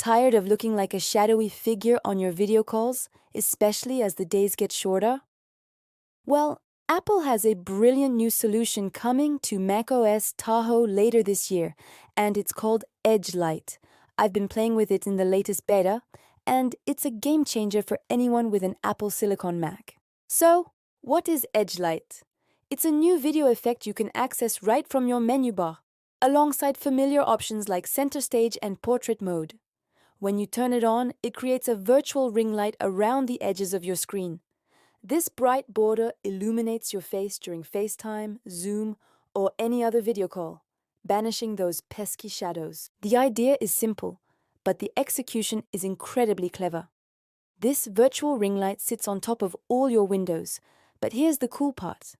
Tired of looking like a shadowy figure on your video calls, especially as the days get shorter? Well, Apple has a brilliant new solution coming to macOS Tahoe later this year, and it's called Edge Light. I've been playing with it in the latest beta, and it's a game changer for anyone with an Apple Silicon Mac. So, what is Edge Light? It's a new video effect you can access right from your menu bar, alongside familiar options like center stage and portrait mode. When you turn it on, it creates a virtual ring light around the edges of your screen. This bright border illuminates your face during FaceTime, Zoom, or any other video call, banishing those pesky shadows. The idea is simple, but the execution is incredibly clever. This virtual ring light sits on top of all your windows, but here's the cool part.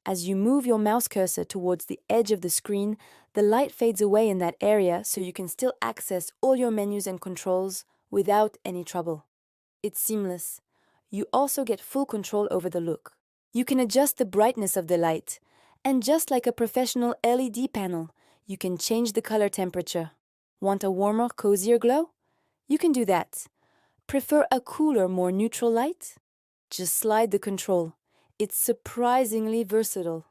As you move your mouse cursor towards the edge of the screen, the light fades away in that area so you can still access all your menus and controls without any trouble. It's seamless. You also get full control over the look. You can adjust the brightness of the light, and just like a professional LED panel, you can change the color temperature. Want a warmer, cozier glow? You can do that. Prefer a cooler, more neutral light? Just slide the control. It's surprisingly versatile.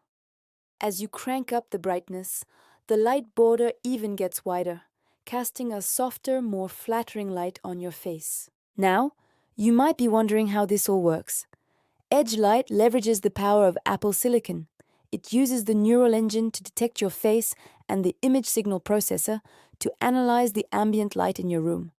As you crank up the brightness, the light border even gets wider, casting a softer, more flattering light on your face. Now, you might be wondering how this all works. Edge Light leverages the power of Apple Silicon. It uses the neural engine to detect your face and the image signal processor to analyze the ambient light in your room.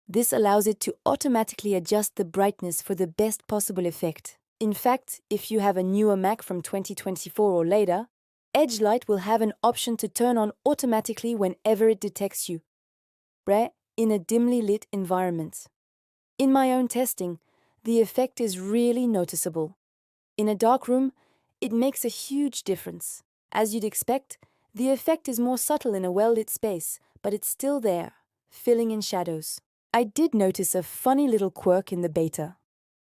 This allows it to automatically adjust the brightness for the best possible effect. In fact, if you have a newer Mac from 2024 or later, Edge Light will have an option to turn on automatically whenever it detects you, in a dimly lit environment. In my own testing, the effect is really noticeable. In a dark room, it makes a huge difference. As you'd expect, the effect is more subtle in a well-lit space, but it's still there, filling in shadows. I did notice a funny little quirk in the beta.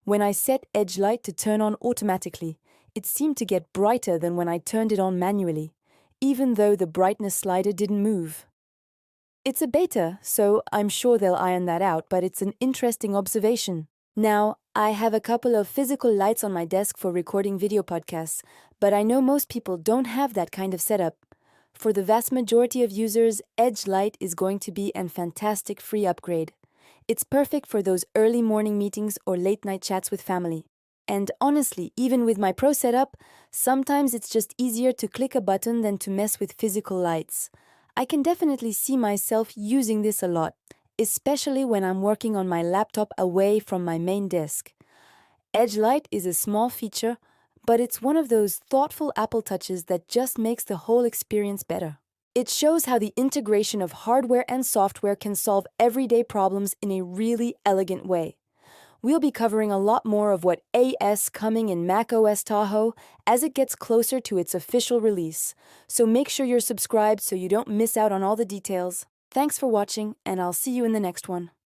When I set Edge Light to turn on automatically, it seemed to get brighter than when I turned it on manually, even though the brightness slider didn't move. It's a beta, so I'm sure they'll iron that out, but it's an interesting observation. Now, I have a couple of physical lights on my desk for recording video podcasts, but I know most people don't have that kind of setup. For the vast majority of users, Edge Light is going to be a fantastic free upgrade. It's perfect for those early morning meetings or late night chats with family. And honestly, even with my pro setup, sometimes it's just easier to click a button than to mess with physical lights. I can definitely see myself using this a lot, especially when I'm working on my laptop away from my main desk. Edge Light is a small feature, but it's one of those thoughtful Apple touches that just makes the whole experience better. It shows how the integration of hardware and software can solve everyday problems in a really elegant way. We'll be covering a lot more of what AS coming in macOS Tahoe as it gets closer to its official release, so make sure you're subscribed so you don't miss out on all the details. Thanks for watching, and I'll see you in the next one.